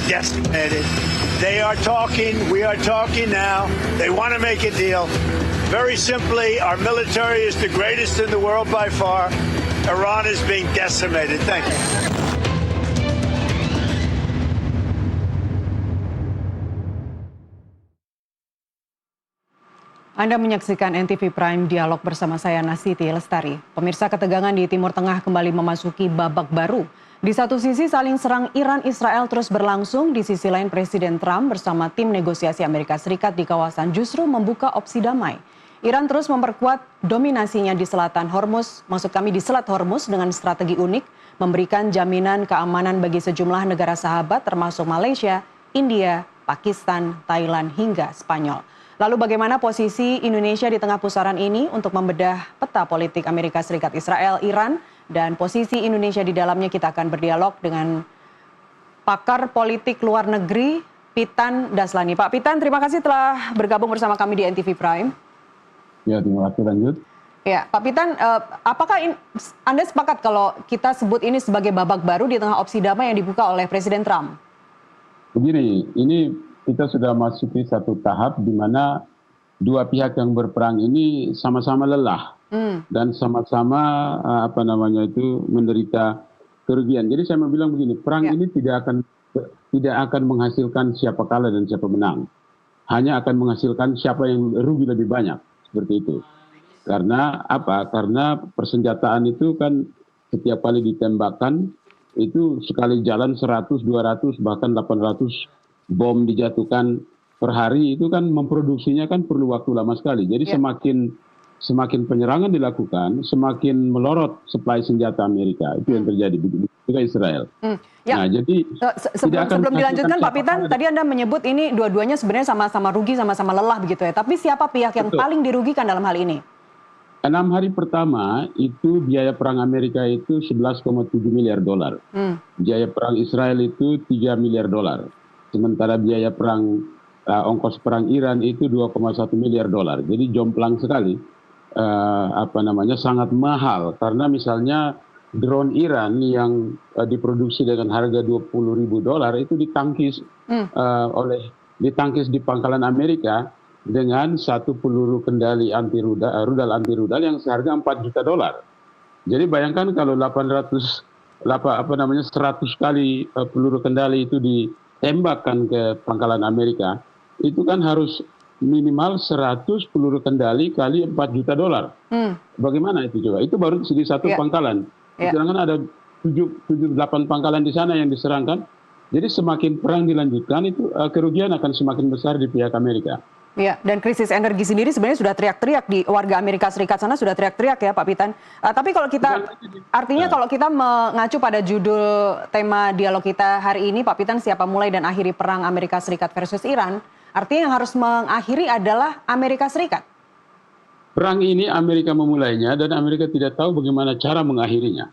decimated. They are talking, we are talking now. They want to make a deal. Very simply, our military is the greatest in the world by far. Iran is being decimated. Thank you. Anda menyaksikan NTV Prime Dialog bersama saya Nasiti Lestari. Pemirsa, ketegangan di Timur Tengah kembali memasuki babak baru. Di satu sisi saling serang Iran-Israel terus berlangsung, di sisi lain Presiden Trump bersama tim negosiasi Amerika Serikat di kawasan justru membuka opsi damai. Iran terus memperkuat dominasinya di selatan Hormuz, maksud kami di Selat Hormuz dengan strategi unik, memberikan jaminan keamanan bagi sejumlah negara sahabat termasuk Malaysia, India, Pakistan, Thailand hingga Spanyol. Lalu bagaimana posisi Indonesia di tengah pusaran ini untuk membedah peta politik Amerika Serikat, Israel, Iran, dan posisi Indonesia di dalamnya? Kita akan berdialog dengan pakar politik luar negeri, Pitan Daslani. Pak Pitan, terima kasih telah bergabung bersama kami di NTV Prime. Ya, terima kasih, lanjut. Ya, Pak Pitan, apakah Anda sepakat kalau kita sebut ini sebagai babak baru di tengah opsi damai yang dibuka oleh Presiden Trump? Begini, ini kita sudah masuki satu tahap di mana dua pihak yang berperang ini sama-sama lelah dan sama-sama menderita kerugian. Jadi saya mau bilang begini, perang ini tidak akan menghasilkan siapa kalah dan siapa menang. Hanya akan menghasilkan siapa yang rugi lebih banyak, seperti itu. Karena apa? Karena persenjataan itu kan setiap kali ditembakkan itu sekali jalan 100, 200 bahkan 800 bom dijatuhkan per hari, itu kan memproduksinya kan perlu waktu lama sekali. Jadi semakin penyerangan dilakukan, semakin melorot supply senjata Amerika. Itu yang terjadi juga Israel. Ya. Nah, jadi sebelum dilanjutkan Pak Pitan, tadi Anda menyebut ini dua-duanya sebenarnya sama-sama rugi, sama-sama lelah begitu ya. Tapi siapa pihak yang paling dirugikan dalam hal ini? 6 hari pertama itu biaya perang Amerika itu 11,7 miliar dolar. Biaya perang Israel itu 3 miliar dolar. Sementara biaya perang, ongkos perang Iran itu 2,1 miliar dolar. Jadi jomplang sekali, sangat mahal. Karena misalnya drone Iran yang diproduksi dengan harga 20.000 dolar itu ditangkis di pangkalan Amerika dengan satu peluru kendali rudal anti rudal yang seharga 4 juta dolar. Jadi bayangkan kalau 100 kali peluru kendali itu ditembakkan ke pangkalan Amerika, itu kan harus minimal 100 peluru kendali kali 4 juta dolar. Bagaimana itu coba? Itu baru segi satu pangkalan. Sedangkan ada 7-8 pangkalan di sana yang diserangkan. Jadi semakin perang dilanjutkan, itu kerugian akan semakin besar di pihak Amerika. Ya, dan krisis energi sendiri sebenarnya sudah teriak-teriak di warga Amerika Serikat sana, sudah teriak-teriak ya Pak Pitan. Tapi kalau kita, artinya kalau kita mengacu pada judul tema dialog kita hari ini, Pak Pitan, siapa mulai dan akhiri perang Amerika Serikat versus Iran, artinya yang harus mengakhiri adalah Amerika Serikat. Perang ini Amerika memulainya dan Amerika tidak tahu bagaimana cara mengakhirinya.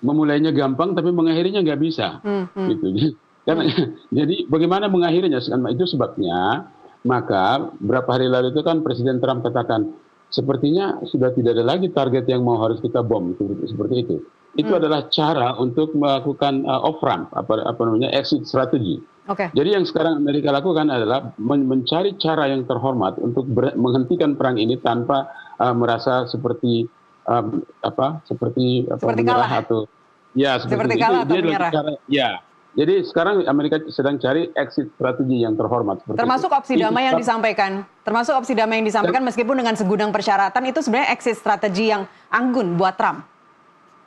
Memulainya gampang tapi mengakhirinya nggak bisa. Gitu. Karena, jadi bagaimana mengakhirinya? Itu sebabnya. Maka beberapa hari lalu itu kan Presiden Trump katakan sepertinya sudah tidak ada lagi target yang harus kita bom, seperti itu. Itu adalah cara untuk melakukan off ramp, exit strategi. Jadi yang sekarang Amerika lakukan adalah mencari cara yang terhormat untuk menghentikan perang ini tanpa merasa seperti kalah atau seperti kalah atau menyerah. Jadi sekarang Amerika sedang cari exit strategi yang terhormat. Termasuk opsi damai yang disampaikan. Termasuk opsi damai yang disampaikan meskipun dengan segudang persyaratan, itu sebenarnya exit strategi yang anggun buat Trump.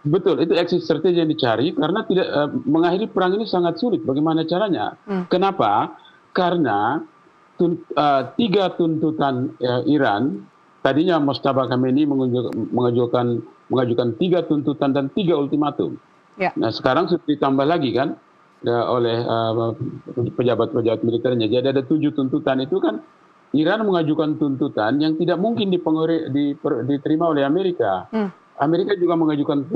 Betul, itu exit strategi yang dicari karena tidak mengakhiri perang ini sangat sulit. Bagaimana caranya? Kenapa? Karena 3 tuntutan Iran, tadinya Mojtaba Khamenei mengajukan 3 tuntutan dan 3 ultimatum. Nah sekarang sudah ditambah lagi kan oleh pejabat-pejabat militernya. Jadi ada 7 tuntutan. Itu kan Iran mengajukan tuntutan yang tidak mungkin diterima oleh Amerika. Amerika juga mengajukan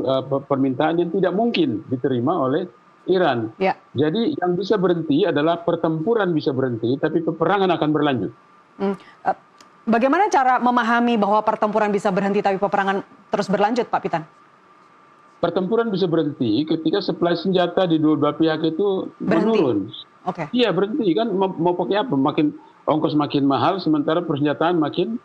permintaan yang tidak mungkin diterima oleh Iran. Jadi yang bisa berhenti adalah pertempuran bisa berhenti, tapi peperangan akan berlanjut. Bagaimana cara memahami bahwa pertempuran bisa berhenti tapi peperangan terus berlanjut, Pak Pitan? pertempuran bisa berhenti ketika supply senjata di dua belah pihak itu menurun. Oke. Iya berhenti kan, mau pakai apa? Makin ongkos makin mahal, sementara persenjataan makin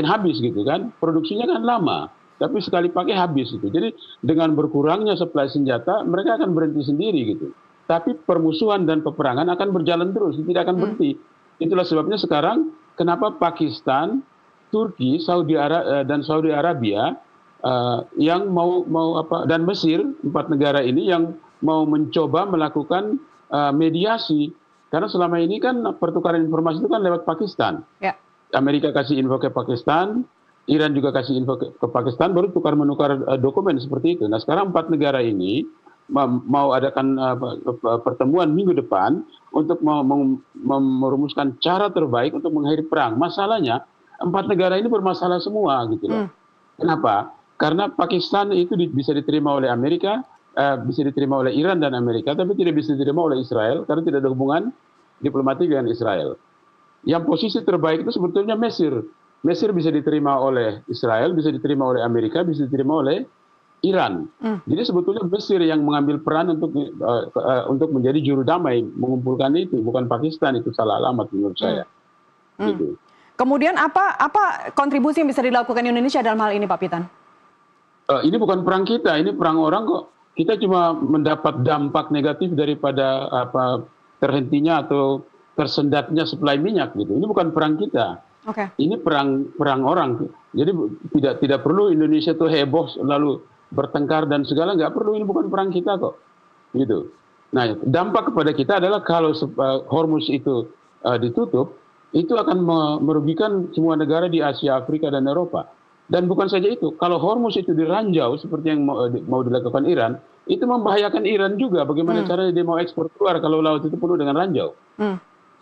habis gitu kan. Produksinya kan lama, tapi sekali pakai habis gitu. Jadi dengan berkurangnya supply senjata, mereka akan berhenti sendiri gitu. Tapi permusuhan dan peperangan akan berjalan terus, tidak akan berhenti. Itulah sebabnya sekarang kenapa Pakistan, Turki, dan Saudi Arabia yang dan Mesir, 4 negara ini yang mau mencoba melakukan mediasi, karena selama ini kan pertukaran informasi itu kan lewat Pakistan. Ya. Amerika kasih info ke Pakistan, Iran juga kasih info ke Pakistan, baru tukar-menukar dokumen seperti itu. Nah sekarang 4 negara ini mau adakan pertemuan minggu depan untuk merumuskan cara terbaik untuk mengakhiri perang. Masalahnya 4 negara ini bermasalah semua gitu loh. Kenapa? Karena Pakistan itu bisa diterima oleh Amerika, bisa diterima oleh Iran dan Amerika, tapi tidak bisa diterima oleh Israel karena tidak ada hubungan diplomatik dengan Israel. Yang posisi terbaik itu sebetulnya Mesir. Mesir bisa diterima oleh Israel, bisa diterima oleh Amerika, bisa diterima oleh Iran. Jadi sebetulnya Mesir yang mengambil peran untuk menjadi juru damai, mengumpulkan itu, bukan Pakistan. Itu salah alamat menurut saya. Gitu. Kemudian apa kontribusi yang bisa dilakukan Indonesia dalam hal ini, Pak Pitan? Ini bukan perang kita, ini perang orang kok. Kita cuma mendapat dampak negatif daripada terhentinya atau tersendatnya suplai minyak gitu. Ini bukan perang kita. Ini perang orang. Jadi tidak perlu Indonesia tuh heboh lalu bertengkar dan segala, nggak perlu. Ini bukan perang kita kok. Gitu. Nah, dampak kepada kita adalah kalau Hormuz itu ditutup, itu akan merugikan semua negara di Asia, Afrika, dan Eropa. Dan bukan saja itu, kalau Hormuz itu diranjau seperti yang mau dilakukan Iran, itu membahayakan Iran juga. Bagaimana caranya dia mau ekspor keluar kalau laut itu penuh dengan ranjau?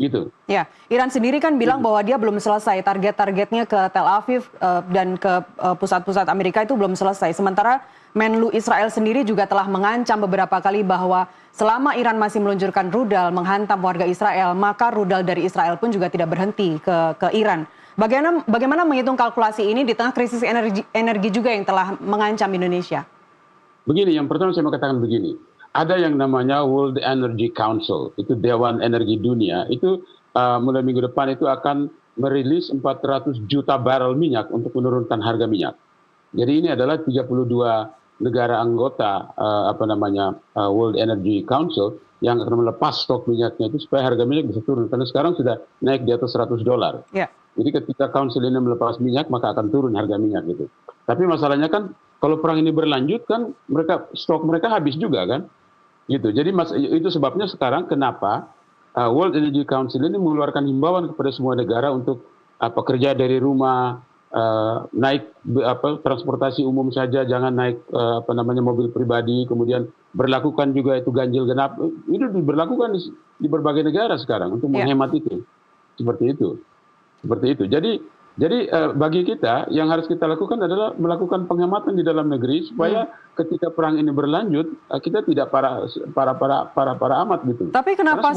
Gitu. Ya, Iran sendiri kan bilang bahwa dia belum selesai, targetnya ke Tel Aviv dan ke pusat-pusat Amerika itu belum selesai. Sementara Menlu Israel sendiri juga telah mengancam beberapa kali bahwa selama Iran masih meluncurkan rudal menghantam warga Israel, maka rudal dari Israel pun juga tidak berhenti ke Iran. Bagaimana menghitung kalkulasi ini di tengah krisis energi juga yang telah mengancam Indonesia? Begini, yang pertama saya mau katakan begini. Ada yang namanya World Energy Council, itu Dewan Energi Dunia, itu mulai minggu depan itu akan merilis 400 juta barrel minyak untuk menurunkan harga minyak. Jadi ini adalah 32 negara anggota World Energy Council yang akan melepas stok minyaknya itu supaya harga minyak bisa turun. Karena sekarang sudah naik di atas $100. Yeah. Jadi ketika Council ini melepas minyak, maka akan turun harga minyak gitu. Tapi masalahnya kan kalau perang ini berlanjut kan stok mereka habis juga kan. Gitu. Jadi itu sebabnya sekarang kenapa World Energy Council ini mengeluarkan himbauan kepada semua negara untuk kerja dari rumah, naik transportasi umum saja, jangan naik mobil pribadi, kemudian berlakukan juga itu ganjil genap. Itu diberlakukan di berbagai negara sekarang untuk menghemat itu. Seperti itu. Jadi bagi kita yang harus kita lakukan adalah melakukan penghematan di dalam negeri supaya ketika perang ini berlanjut kita tidak para amat gitu. Tapi kenapa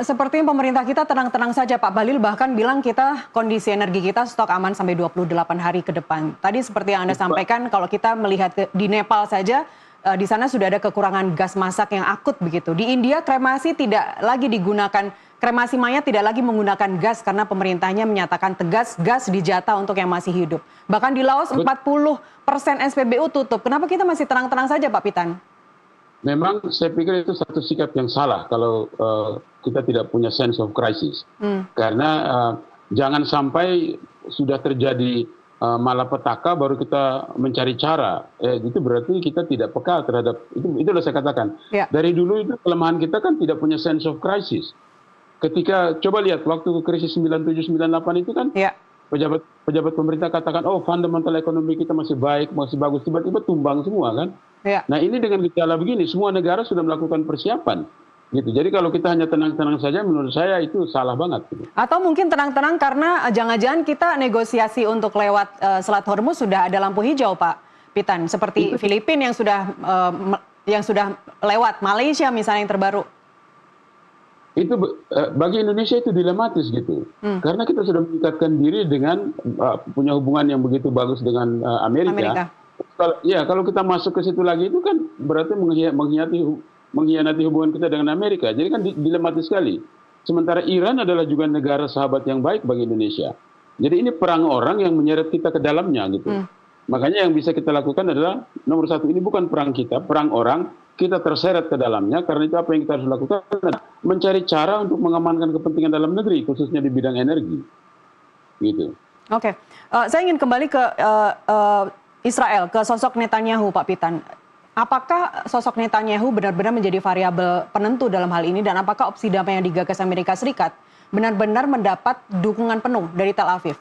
sepertinya pemerintah kita tenang-tenang saja, Pak Bahlil bahkan bilang kita kondisi energi kita stok aman sampai 28 hari ke depan. Tadi seperti yang Anda sampaikan kalau kita melihat di Nepal saja di sana sudah ada kekurangan gas masak yang akut begitu. Di India kremasi tidak lagi digunakan, kremasi mayat tidak lagi menggunakan gas karena pemerintahnya menyatakan tegas gas dijatah untuk yang masih hidup. Bahkan di Laos 40% SPBU tutup. Kenapa kita masih tenang-tenang saja, Pak Pitan? Memang saya pikir itu satu sikap yang salah kalau kita tidak punya sense of crisis. Karena jangan sampai sudah terjadi malapetaka baru kita mencari cara. Itu berarti kita tidak peka terhadap itu sudah saya katakan. Ya. Dari dulu itu kelemahan kita kan tidak punya sense of crisis. Ketika coba lihat waktu krisis 97-98 itu kan pejabat pemerintah katakan fundamental ekonomi kita masih baik, masih bagus, tiba-tiba tumbang semua kan. Ya. Nah ini dengan gejala begini semua negara sudah melakukan persiapan. Gitu. Jadi kalau kita hanya tenang-tenang saja menurut saya itu salah banget. Gitu. Atau mungkin tenang-tenang karena jangan-jangan kita negosiasi untuk lewat Selat Hormuz sudah ada lampu hijau, Pak Pitan. Seperti Filipina yang sudah lewat, Malaysia misalnya yang terbaru. Itu bagi Indonesia itu dilematis gitu. Karena kita sudah meningkatkan diri dengan punya hubungan yang begitu bagus dengan Amerika. kalau kita masuk ke situ lagi itu kan berarti mengkhianati hubungan kita dengan Amerika. Jadi kan dilematis sekali. Sementara Iran adalah juga negara sahabat yang baik bagi Indonesia. Jadi ini perang orang yang menyeret kita ke dalamnya gitu. Makanya yang bisa kita lakukan adalah nomor satu, ini bukan perang kita, perang orang, kita terseret ke dalamnya. Karena itu apa yang kita harus lakukan adalah mencari cara untuk mengamankan kepentingan dalam negeri, khususnya di bidang energi. Gitu. Oke, saya ingin kembali ke Israel, ke sosok Netanyahu, Pak Pitan. Apakah sosok Netanyahu benar-benar menjadi variabel penentu dalam hal ini, dan apakah opsi damai yang digagas Amerika Serikat benar-benar mendapat dukungan penuh dari Tel Aviv?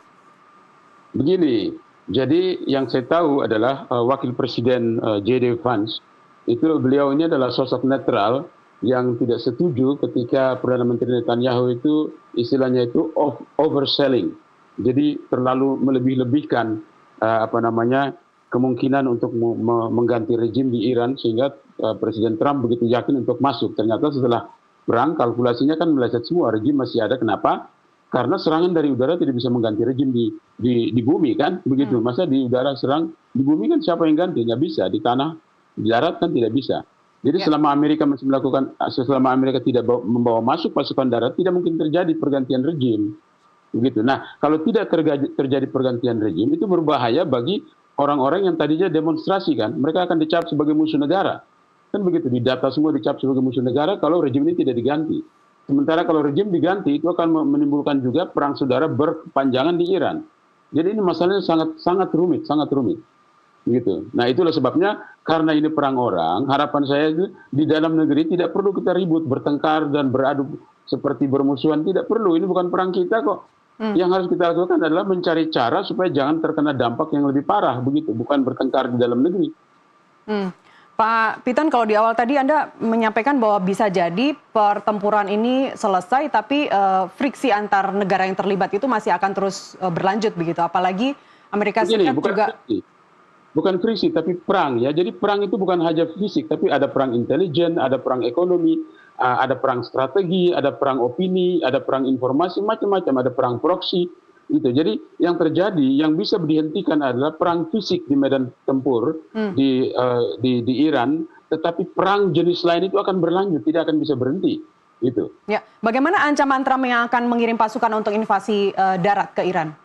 Begini, jadi yang saya tahu adalah Wakil Presiden J.D. Vance, itu beliau ini adalah sosok netral yang tidak setuju ketika Perdana Menteri Netanyahu itu istilahnya itu overselling. Jadi terlalu melebih-lebihkan kemungkinan untuk mengganti rejim di Iran, sehingga Presiden Trump begitu yakin untuk masuk. Ternyata setelah perang kalkulasinya kan meleset semua, rejim masih ada. Kenapa? Karena serangan dari udara tidak bisa mengganti rejim di bumi kan, begitu. Masa di udara serang, di bumi kan siapa yang ganti? Nggak bisa. Di tanah, di darat kan tidak bisa. Jadi selama Amerika tidak membawa masuk pasukan darat, tidak mungkin terjadi pergantian rejim. Begitu. Nah, kalau tidak terjadi pergantian rejim, itu berbahaya bagi orang-orang yang tadinya demonstrasi kan. Mereka akan dicap sebagai musuh negara. Kan begitu, di data semua dicap sebagai musuh negara kalau rejim ini tidak diganti. Sementara kalau rejim diganti, itu akan menimbulkan juga perang saudara berkepanjangan di Iran. Jadi ini masalahnya sangat rumit. Gitu. Nah, itulah sebabnya karena ini perang orang, harapan saya itu di dalam negeri tidak perlu kita ribut, bertengkar dan beradu seperti bermusuhan, tidak perlu. Ini bukan perang kita kok. Yang harus kita lakukan adalah mencari cara supaya jangan terkena dampak yang lebih parah, begitu, bukan bertengkar di dalam negeri. Pak Pitan, kalau di awal tadi Anda menyampaikan bahwa bisa jadi pertempuran ini selesai, tapi friksi antar negara yang terlibat itu masih akan terus berlanjut begitu, apalagi Amerika Serikat juga. Bukan friksi, tapi perang ya. Jadi perang itu bukan hanya fisik, tapi ada perang intelijen, ada perang ekonomi, ada perang strategi, ada perang opini, ada perang informasi, macam-macam, ada perang proksi. Gitu. Jadi yang terjadi, yang bisa dihentikan adalah perang fisik di medan tempur di Iran, tetapi perang jenis lain itu akan berlanjut, tidak akan bisa berhenti. Gitu. Ya, bagaimana ancaman Trump yang akan mengirim pasukan untuk invasi darat ke Iran?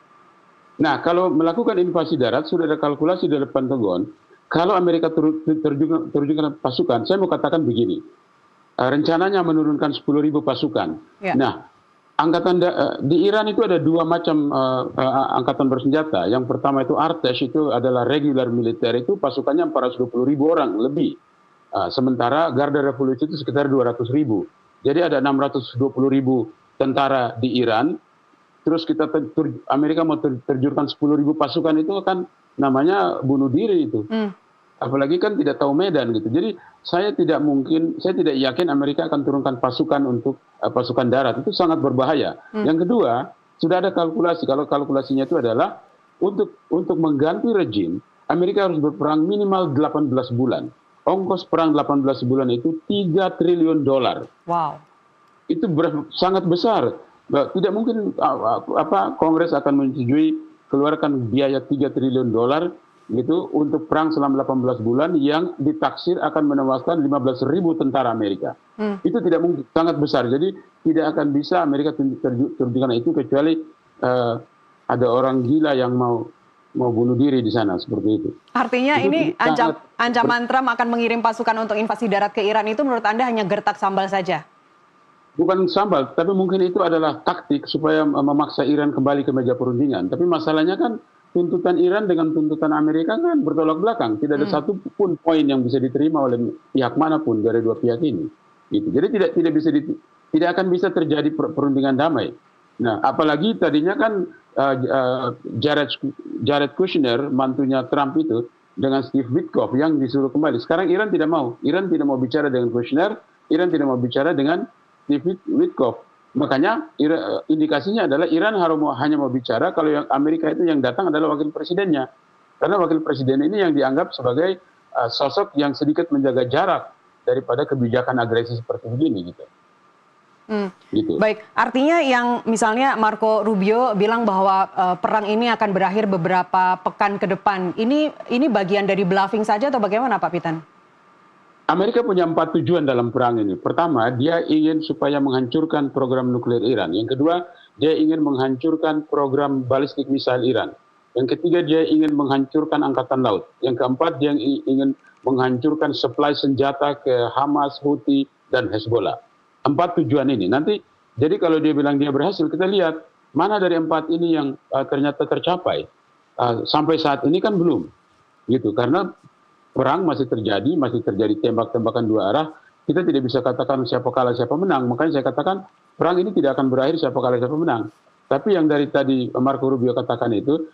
Nah, kalau melakukan invasi darat, sudah ada kalkulasi dari Pentagon. Kalau Amerika terjunkan pasukan, saya mau katakan begini. Rencananya menurunkan 10.000 pasukan. Ya. Nah, di Iran itu ada dua macam angkatan bersenjata. Yang pertama itu Artesh, itu adalah regular militer, itu pasukannya 420.000 orang lebih. Sementara Garda Revolusi itu sekitar 200.000. Jadi ada 620.000 tentara di Iran. Terus Amerika mau terjunkan 10.000 pasukan, itu kan namanya bunuh diri itu. Apalagi kan tidak tahu medan gitu. Jadi saya tidak yakin Amerika akan turunkan pasukan untuk pasukan darat. Itu sangat berbahaya. Yang kedua, sudah ada kalkulasi. Kalau kalkulasinya itu adalah untuk mengganti rejim, Amerika harus berperang minimal 18 bulan. Ongkos perang 18 bulan itu $3 triliun. Wow. Itu sangat besar. Tidak mungkin Kongres akan menyetujui keluarkan biaya $3 triliun gitu untuk perang selama 18 bulan yang ditaksir akan menewaskan 15.000 tentara Amerika. Itu tidak mungkin, sangat besar. Jadi tidak akan bisa Amerika terjunkan itu kecuali ada orang gila yang mau bunuh diri di sana, seperti itu. Artinya ini ancaman Trump akan mengirim pasukan untuk invasi darat ke Iran itu menurut Anda hanya gertak sambal saja? Bukan sambal, tapi mungkin itu adalah taktik supaya memaksa Iran kembali ke meja perundingan. Tapi masalahnya kan tuntutan Iran dengan tuntutan Amerika kan bertolak belakang. Tidak ada satu pun poin yang bisa diterima oleh pihak manapun dari dua pihak ini. Gitu. Jadi tidak akan bisa terjadi perundingan damai. Nah, apalagi tadinya kan Jared Kushner, mantunya Trump itu, dengan Steve Witkoff yang disuruh kembali. Sekarang Iran tidak mau. Iran tidak mau bicara dengan Kushner, Iran tidak mau bicara dengan Steve Witkoff. Makanya indikasinya adalah Iran hanya mau bicara kalau yang Amerika itu yang datang adalah wakil presidennya. Karena wakil presiden ini yang dianggap sebagai sosok yang sedikit menjaga jarak daripada kebijakan agresi seperti begini gitu. Gitu. Baik, artinya yang misalnya Marco Rubio bilang bahwa perang ini akan berakhir beberapa pekan ke depan. Ini bagian dari bluffing saja atau bagaimana Pak Pitan? Amerika punya 4 tujuan dalam perang ini. Pertama, dia ingin supaya menghancurkan program nuklir Iran. Yang kedua, dia ingin menghancurkan program balistik misil Iran. Yang ketiga, dia ingin menghancurkan angkatan laut. Yang keempat, dia ingin menghancurkan supply senjata ke Hamas, Houthi, dan Hezbollah. 4 tujuan ini. Nanti, jadi kalau dia bilang dia berhasil, kita lihat mana dari 4 ini yang ternyata tercapai. Sampai saat ini kan belum. Gitu, karena perang masih terjadi tembak-tembakan dua arah. Kita tidak bisa katakan siapa kalah siapa menang. Makanya saya katakan perang ini tidak akan berakhir siapa kalah siapa menang. Tapi yang dari tadi Marco Rubio katakan itu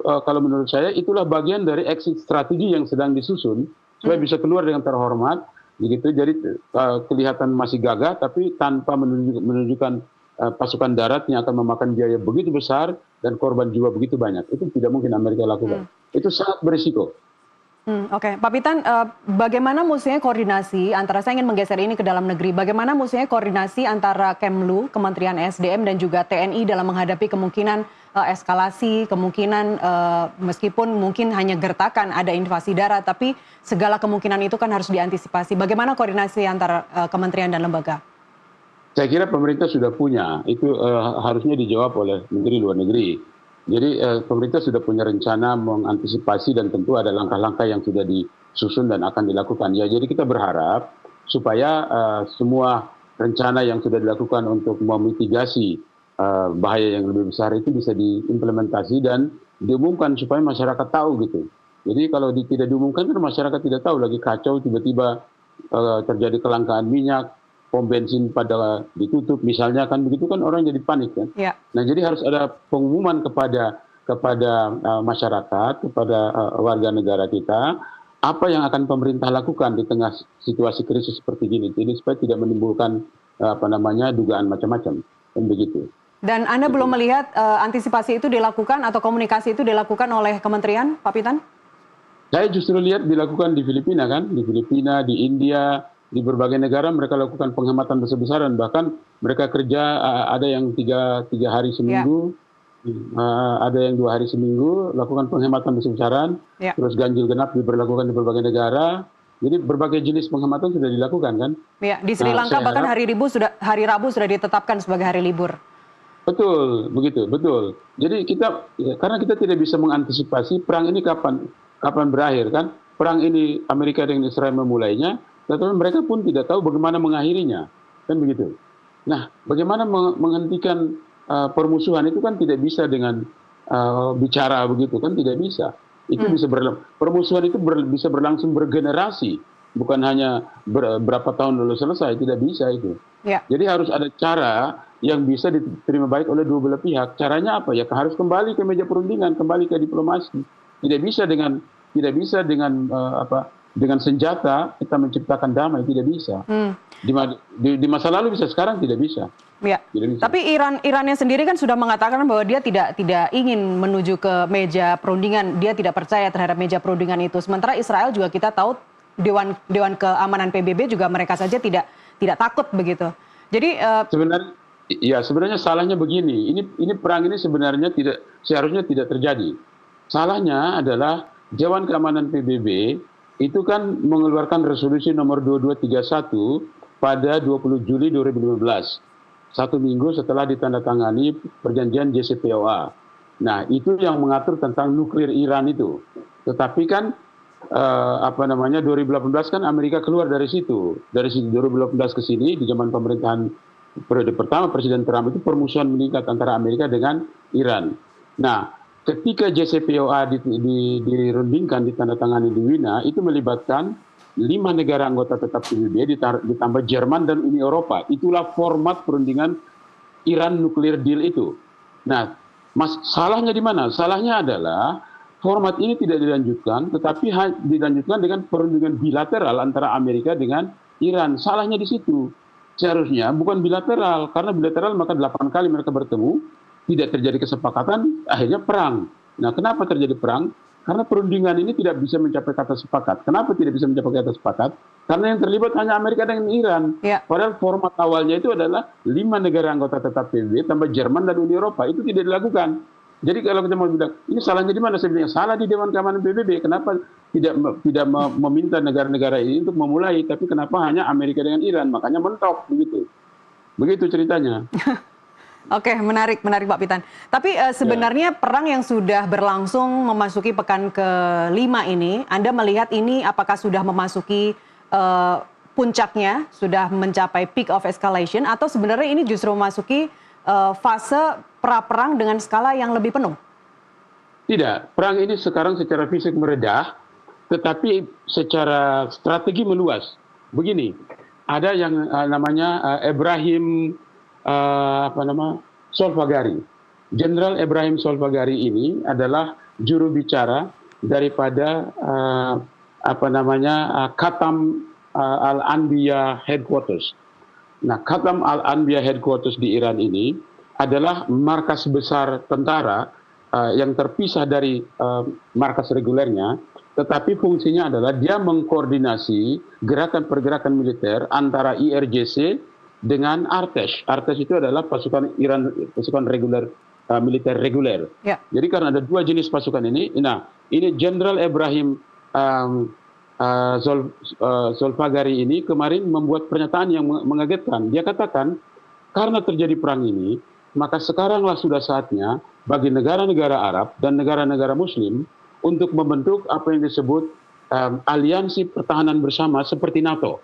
kalau menurut saya itulah bagian dari exit strategi yang sedang disusun supaya bisa keluar dengan terhormat. Begitu. Jadi kelihatan masih gagah, tapi tanpa menunjukkan pasukan darat yang akan memakan biaya begitu besar dan korban jiwa begitu banyak. Itu tidak mungkin Amerika lakukan. Itu sangat berisiko. Oke, Pak Pitan, bagaimana mestinya koordinasi antara, saya ingin menggeser ini ke dalam negeri, bagaimana mestinya koordinasi antara Kemlu, Kementerian SDM dan juga TNI dalam menghadapi kemungkinan eskalasi, kemungkinan meskipun mungkin hanya gertakan ada invasi darat, tapi segala kemungkinan itu kan harus diantisipasi. Bagaimana koordinasi antara kementerian dan lembaga? Saya kira pemerintah sudah punya, itu harusnya dijawab oleh Menteri Luar Negeri. Jadi pemerintah sudah punya rencana mengantisipasi dan tentu ada langkah-langkah yang sudah disusun dan akan dilakukan. Ya, jadi kita berharap supaya semua rencana yang sudah dilakukan untuk memitigasi bahaya yang lebih besar itu bisa diimplementasi dan diumumkan supaya masyarakat tahu gitu. Jadi kalau tidak diumumkan kan masyarakat tidak tahu, lagi kacau tiba-tiba terjadi kelangkaan minyak, pom bensin pada ditutup misalnya, kan begitu kan orang jadi panik kan. Ya. Nah, jadi harus ada pengumuman kepada masyarakat, kepada warga negara kita apa yang akan pemerintah lakukan di tengah situasi krisis seperti gini. Jadi supaya tidak menimbulkan dugaan macam-macam kan begitu. Dan Anda belum melihat antisipasi itu dilakukan atau komunikasi itu dilakukan oleh kementerian, Pak Pitan? Saya justru lihat dilakukan di Filipina kan, di Filipina, di India, di berbagai negara mereka lakukan penghematan besar-besaran, bahkan mereka kerja ada yang tiga hari seminggu, ada yang 2 hari seminggu, lakukan penghematan besar-besaran, terus ganjil genap diberlakukan di berbagai negara. Jadi berbagai jenis penghematan sudah dilakukan kan. Ya, di Sri Lanka bahkan hari Rabu sudah ditetapkan sebagai hari libur. Betul, begitu, betul. Jadi karena kita tidak bisa mengantisipasi perang ini kapan berakhir kan. Perang ini Amerika dengan Israel memulainya, tetapi mereka pun tidak tahu bagaimana mengakhirinya, kan begitu. Nah, bagaimana menghentikan permusuhan itu kan tidak bisa dengan bicara begitu, kan tidak bisa. Itu bisa permusuhan itu bisa berlangsung bergenerasi, bukan hanya berapa tahun lalu selesai, tidak bisa itu. Ya. Jadi harus ada cara yang bisa diterima baik oleh dua belah pihak. Caranya apa ya? Harus kembali ke meja perundingan, kembali ke diplomasi. Tidak bisa dengan senjata kita menciptakan damai, tidak bisa. Di masa lalu bisa, sekarang tidak bisa. Ya. Tidak bisa. Tapi Irannya sendiri kan sudah mengatakan bahwa dia tidak ingin menuju ke meja perundingan, dia tidak percaya terhadap meja perundingan itu. Sementara Israel juga kita tahu Dewan Keamanan PBB juga mereka saja tidak takut begitu. Jadi sebenarnya salahnya begini. Ini perang ini sebenarnya seharusnya tidak terjadi. Salahnya adalah Dewan Keamanan PBB itu kan mengeluarkan resolusi nomor 2231 pada 20 Juli 2015. 1 minggu setelah ditandatangani perjanjian JCPOA. Nah, itu yang mengatur tentang nuklir Iran itu. Tetapi kan 2018 kan Amerika keluar dari situ. Dari 2018 ke sini di zaman pemerintahan periode pertama Presiden Trump itu permusuhan meningkat antara Amerika dengan Iran. Nah, ketika JCPOA dirundingkan, ditandatangani di Wina, itu melibatkan 5 negara anggota tetap PBB ditambah Jerman dan Uni Eropa. Itulah format perundingan Iran nuklir deal itu. Nah, salahnya di mana? Salahnya adalah format ini tidak dilanjutkan, tetapi dilanjutkan dengan perundingan bilateral antara Amerika dengan Iran. Salahnya di situ. Seharusnya bukan bilateral, karena bilateral maka 8 kali mereka bertemu, tidak terjadi kesepakatan, akhirnya perang. Nah, kenapa terjadi perang? Karena perundingan ini tidak bisa mencapai kata sepakat. Kenapa tidak bisa mencapai kata sepakat? Karena yang terlibat hanya Amerika dengan Iran. Ya. Padahal format awalnya itu adalah 5 negara anggota tetap PBB tambah Jerman dan Uni Eropa. Itu tidak dilakukan. Jadi kalau kita mau bilang, ini salahnya di mana? Saya bilang, salah di Dewan Keamanan PBB. Kenapa tidak meminta negara-negara ini untuk memulai, tapi kenapa hanya Amerika dengan Iran? Makanya mentok begitu. Begitu ceritanya. Oke, menarik Pak Pitan. Tapi sebenarnya perang yang sudah berlangsung memasuki pekan ke-5 ini, Anda melihat ini apakah sudah memasuki puncaknya, sudah mencapai peak of escalation, atau sebenarnya ini justru memasuki fase pra-perang dengan skala yang lebih penuh? Tidak, perang ini sekarang secara fisik meredah, tetapi secara strategi meluas. Begini, ada yang namanya Ibrahim Solfagari. Jenderal Ibrahim Solfagari ini adalah juru bicara daripada Khatam Al-Anbiya Headquarters. Nah, Khatam Al-Anbiya Headquarters di Iran ini adalah markas besar tentara yang terpisah dari markas regulernya, tetapi fungsinya adalah dia mengkoordinasi gerakan-pergerakan militer antara IRGC dengan Artesh. Artesh itu adalah pasukan Iran, pasukan reguler, militer reguler. Ya. Jadi karena ada 2 jenis pasukan ini, nah ini Jenderal Ibrahim Solfagari ini kemarin membuat pernyataan yang mengagetkan. Dia katakan, karena terjadi perang ini, maka sekaranglah sudah saatnya bagi negara-negara Arab dan negara-negara Muslim untuk membentuk apa yang disebut aliansi pertahanan bersama seperti NATO.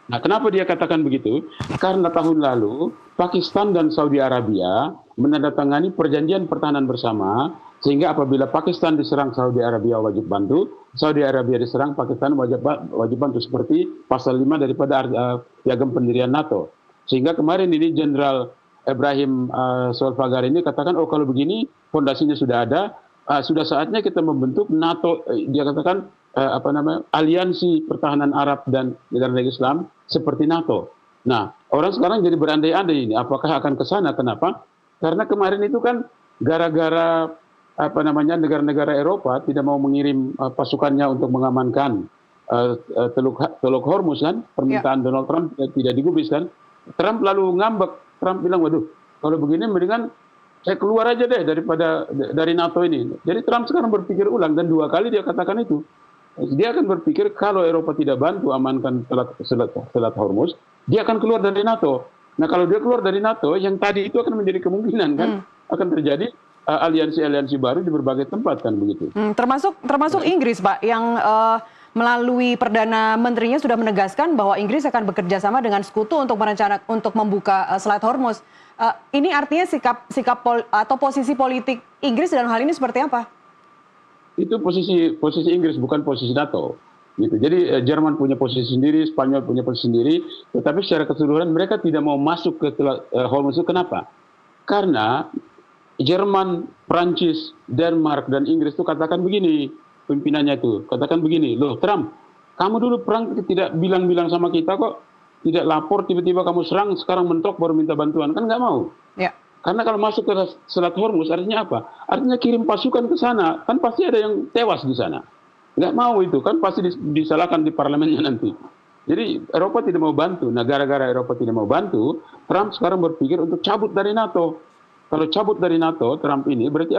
Nah, kenapa dia katakan begitu? Karena tahun lalu Pakistan dan Saudi Arabia menandatangani perjanjian pertahanan bersama, sehingga apabila Pakistan diserang, Saudi Arabia wajib bantu, Saudi Arabia diserang, Pakistan wajib bantu, seperti pasal 5 daripada piagam pendirian NATO. Sehingga kemarin ini Jenderal Ibrahim Solfagari ini katakan, oh kalau begini fondasinya sudah ada, sudah saatnya kita membentuk NATO. Dia katakan aliansi pertahanan Arab dan negara-negara Islam seperti NATO. Nah, orang sekarang jadi berandai-andai ini, apakah akan ke sana? Kenapa? Karena kemarin itu kan gara-gara negara-negara Eropa tidak mau mengirim pasukannya untuk mengamankan Teluk Hormuz kan, permintaan Donald Trump tidak digubris kan. Trump lalu ngambek, Trump bilang, waduh kalau begini mendingan saya keluar aja deh dari NATO ini. Jadi Trump sekarang berpikir ulang, dan 2 kali dia katakan itu. Dia akan berpikir kalau Eropa tidak bantu amankan Selat Hormuz, dia akan keluar dari NATO. Nah kalau dia keluar dari NATO, yang tadi itu akan menjadi kemungkinan kan, akan terjadi aliansi-aliansi baru di berbagai tempat kan begitu. Termasuk Inggris, Pak, yang melalui Perdana Menterinya sudah menegaskan bahwa Inggris akan bekerja sama dengan sekutu untuk untuk membuka Selat Hormuz. Ini artinya sikap atau posisi politik Inggris dalam hal ini seperti apa? Itu posisi Inggris, bukan posisi NATO. Gitu. Jadi Jerman punya posisi sendiri, Spanyol punya posisi sendiri, tetapi secara keseluruhan mereka tidak mau masuk ke Hormuz. Kenapa? Karena Jerman, Prancis, Denmark, dan Inggris itu katakan begini, pimpinannya itu katakan begini, loh Trump, kamu dulu perang tidak bilang-bilang sama kita kok, tidak lapor, tiba-tiba kamu serang, sekarang mentok baru minta bantuan, kan nggak mau. Ya. Karena kalau masuk ke Selat Hormuz artinya apa? Artinya kirim pasukan ke sana, kan pasti ada yang tewas di sana. Nggak mau itu, kan pasti disalahkan di parlemennya nanti. Jadi Eropa tidak mau bantu. Nah gara-gara Eropa tidak mau bantu, Trump sekarang berpikir untuk cabut dari NATO. Kalau cabut dari NATO, Trump ini berarti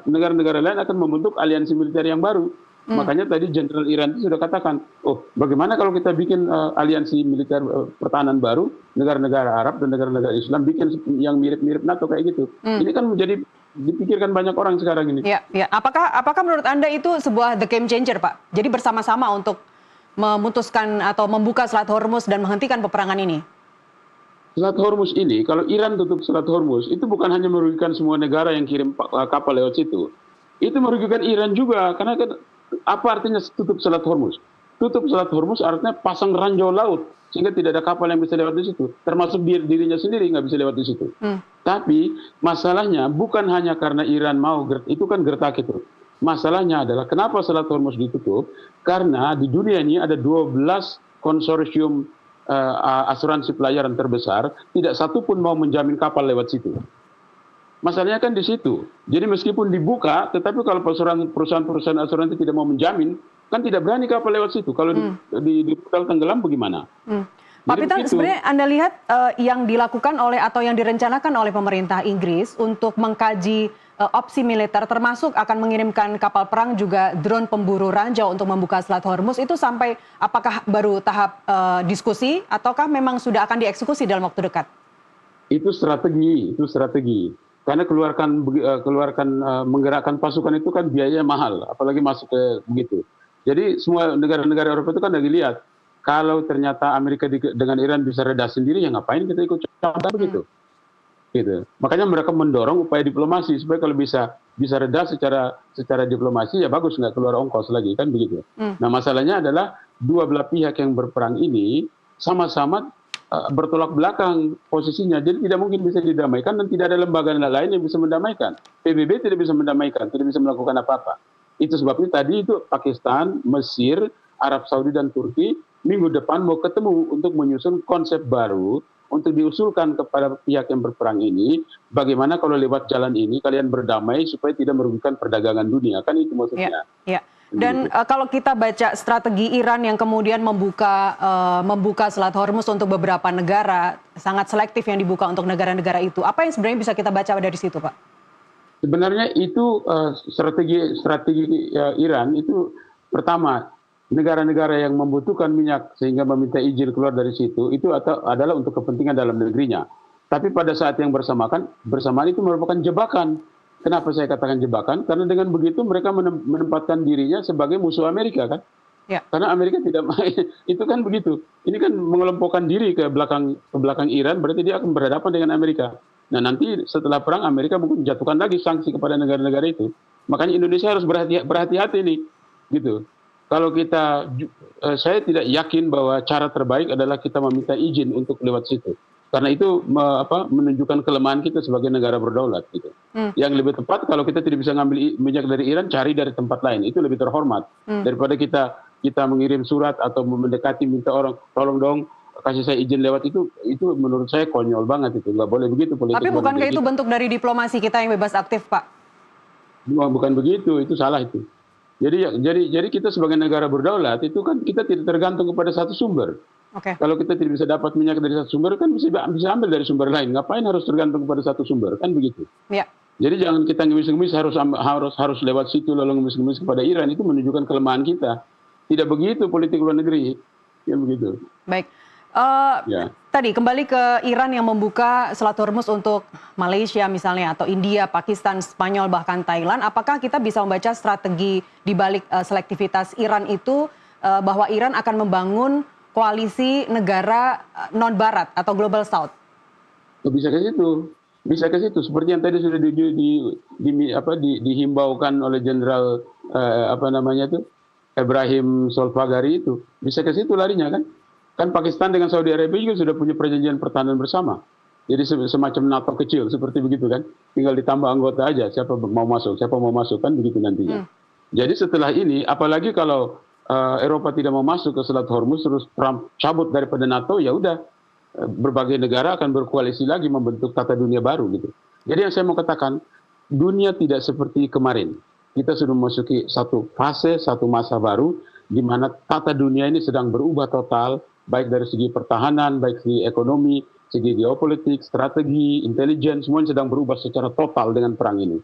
negara-negara lain akan membentuk aliansi militer yang baru. Makanya tadi Jenderal Iran itu sudah katakan, oh bagaimana kalau kita bikin aliansi militer pertahanan baru, negara-negara Arab dan negara-negara Islam bikin yang mirip-mirip NATO kayak gitu. Ini kan menjadi dipikirkan banyak orang sekarang ini. Ya. Apakah menurut Anda itu sebuah the game changer, Pak? Jadi bersama-sama untuk memutuskan atau membuka Selat Hormuz dan menghentikan peperangan ini? Selat Hormuz ini, kalau Iran tutup Selat Hormuz, itu bukan hanya merugikan semua negara yang kirim kapal lewat situ. Itu merugikan Iran juga, karena apa artinya tutup Selat Hormuz? Tutup Selat Hormuz artinya pasang ranjau laut, sehingga tidak ada kapal yang bisa lewat di situ. Termasuk dirinya sendiri nggak bisa lewat di situ. Tapi masalahnya bukan hanya karena Iran mau, itu kan gertak itu. Masalahnya adalah kenapa Selat Hormuz ditutup? Karena di dunia ini ada 12 konsorsium asuransi pelayaran terbesar, tidak satu pun mau menjamin kapal lewat situ. Masalahnya kan di situ. Jadi meskipun dibuka, tetapi kalau perusahaan-perusahaan asuransi tidak mau menjamin, kan tidak berani kapal lewat situ. Kalau di rute tenggelam bagaimana? Pak Jadi Peter, begitu. sebenarnya Anda lihat yang dilakukan oleh atau yang direncanakan oleh pemerintah Inggris untuk mengkaji opsi militer termasuk akan mengirimkan kapal perang juga drone pemburu ranjau untuk membuka Selat Hormuz itu sampai apakah baru tahap diskusi ataukah memang sudah akan dieksekusi dalam waktu dekat? Itu strategi. Karena menggerakkan pasukan itu kan biayanya mahal, apalagi masuk ke begitu. Jadi semua negara-negara Eropa itu kan lagi lihat, kalau ternyata Amerika dengan Iran bisa reda sendiri, ya ngapain kita ikut campur begitu. Gitu. Makanya mereka mendorong upaya diplomasi supaya kalau bisa reda secara diplomasi, ya bagus, nggak keluar ongkos lagi, kan begitu. Nah masalahnya adalah dua belah pihak yang berperang ini sama-sama bertolak belakang posisinya, jadi tidak mungkin bisa didamaikan dan tidak ada lembaga lain yang bisa mendamaikan. PBB tidak bisa mendamaikan, tidak bisa melakukan apa-apa. Itu sebabnya tadi itu Pakistan, Mesir, Arab Saudi dan Turki minggu depan mau ketemu untuk menyusun konsep baru untuk diusulkan kepada pihak yang berperang ini, bagaimana kalau lewat jalan ini kalian berdamai supaya tidak merugikan perdagangan dunia, kan itu maksudnya. Ya. Dan kalau kita baca strategi Iran yang kemudian membuka Selat Hormuz untuk beberapa negara, sangat selektif yang dibuka untuk negara-negara itu, apa yang sebenarnya bisa kita baca dari situ, Pak? Sebenarnya itu strategi Iran itu pertama, negara-negara yang membutuhkan minyak sehingga meminta izin keluar dari situ itu adalah untuk kepentingan dalam negerinya. Tapi pada saat yang bersamaan itu merupakan jebakan. Kenapa saya katakan jebakan? Karena dengan begitu mereka menempatkan dirinya sebagai musuh Amerika, kan? Ya. Karena Amerika tidak itu kan begitu. Ini kan mengelompokkan diri ke belakang Iran, berarti dia akan berhadapan dengan Amerika. Nah nanti setelah perang Amerika mungkin menjatuhkan lagi sanksi kepada negara-negara itu. Makanya Indonesia harus berhati-hati nih, gitu. Kalau saya tidak yakin bahwa cara terbaik adalah kita meminta izin untuk lewat situ. Karena itu menunjukkan kelemahan kita sebagai negara berdaulat, gitu. Yang lebih tepat kalau kita tidak bisa ngambil minyak dari Iran, cari dari tempat lain. Itu lebih terhormat daripada kita mengirim surat atau mendekati minta orang tolong dong kasih saya izin lewat itu menurut saya konyol banget itu. Nggak boleh begitu politik. Tapi bukankah itu bentuk dari diplomasi kita yang bebas aktif, Pak? Bukan begitu, itu salah itu. Jadi kita sebagai negara berdaulat itu kan kita tidak tergantung kepada satu sumber. Okay. Kalau kita tidak bisa dapat minyak dari satu sumber kan bisa ambil dari sumber lain. Ngapain harus tergantung kepada satu sumber, kan begitu. Ya. Jadi jangan kita ngemis-ngemis harus lewat situ lalu ngemis-ngemis kepada Iran, itu menunjukkan kelemahan kita. Tidak begitu politik luar negeri, ya begitu. Baik. Tadi kembali ke Iran yang membuka Selat Hormuz untuk Malaysia misalnya atau India, Pakistan, Spanyol bahkan Thailand. Apakah kita bisa membaca strategi di balik selektivitas Iran itu bahwa Iran akan membangun koalisi negara non Barat atau Global South? Bisa ke situ. Seperti yang tadi sudah dihimbaukan oleh Jenderal Ibrahim Solfagari itu. Bisa ke situ larinya kan? Kan Pakistan dengan Saudi Arabia juga sudah punya perjanjian pertahanan bersama. Jadi semacam NATO kecil seperti begitu kan. Tinggal ditambah anggota aja siapa mau masuk kan begitu nantinya. Jadi setelah ini apalagi kalau Eropa tidak mau masuk ke Selat Hormuz terus Trump cabut daripada NATO, ya udah berbagai negara akan berkoalisi lagi membentuk tata dunia baru gitu. Jadi yang saya mau katakan, dunia tidak seperti kemarin. Kita sudah memasuki satu fase, satu masa baru di mana tata dunia ini sedang berubah total, baik dari segi pertahanan, baik segi ekonomi, segi geopolitik, strategi, intelijen, semuanya sedang berubah secara total dengan perang ini.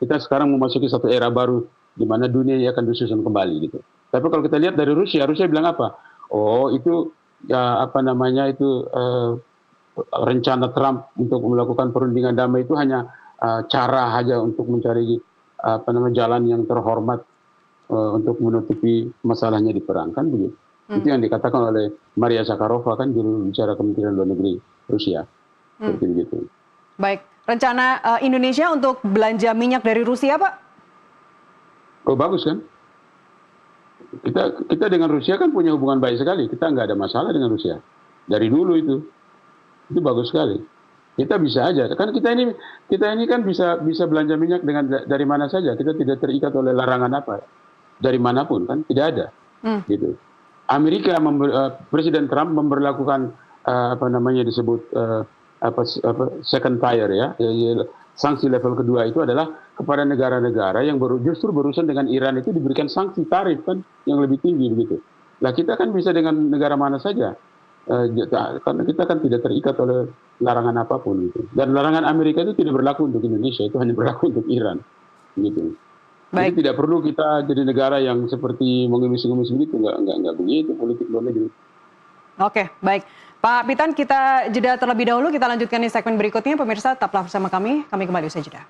Kita sekarang memasuki satu era baru di mana dunia ini akan disusun kembali gitu. Tapi kalau kita lihat dari Rusia bilang apa? Oh itu rencana Trump untuk melakukan perundingan damai itu hanya cara saja untuk mencari jalan yang terhormat untuk menutupi masalahnya di perang, kan begitu. Itu yang dikatakan oleh Maria Zakharova kan juru bicara Kementerian Luar Negeri Rusia. Seperti begitu. Baik, rencana Indonesia untuk belanja minyak dari Rusia, Pak? Oh bagus kan? Kita dengan Rusia kan punya hubungan baik sekali. Kita nggak ada masalah dengan Rusia. Dari dulu itu bagus sekali. Kita bisa aja. Kan kita ini kan bisa belanja minyak dari mana saja. Kita tidak terikat oleh larangan apa dari manapun kan, tidak ada. Gitu. Amerika Presiden Trump memberlakukan disebut second tier ya. Sanksi level kedua itu adalah kepada negara-negara yang justru berurusan dengan Iran itu diberikan sanksi tarif kan yang lebih tinggi begitu. Nah kita kan bisa dengan negara mana saja, karena kita kan tidak terikat oleh larangan apapun gitu. Dan larangan Amerika itu tidak berlaku untuk Indonesia, itu hanya berlaku untuk Iran gitu. Jadi tidak perlu kita jadi negara yang seperti mengemis-ngemis begitu, nggak begitu politik luar negeri. Oke, baik. Pak Pitan, kita jeda terlebih dahulu, kita lanjutkan di segmen berikutnya. Pemirsa, tetaplah bersama kami kembali usai jeda.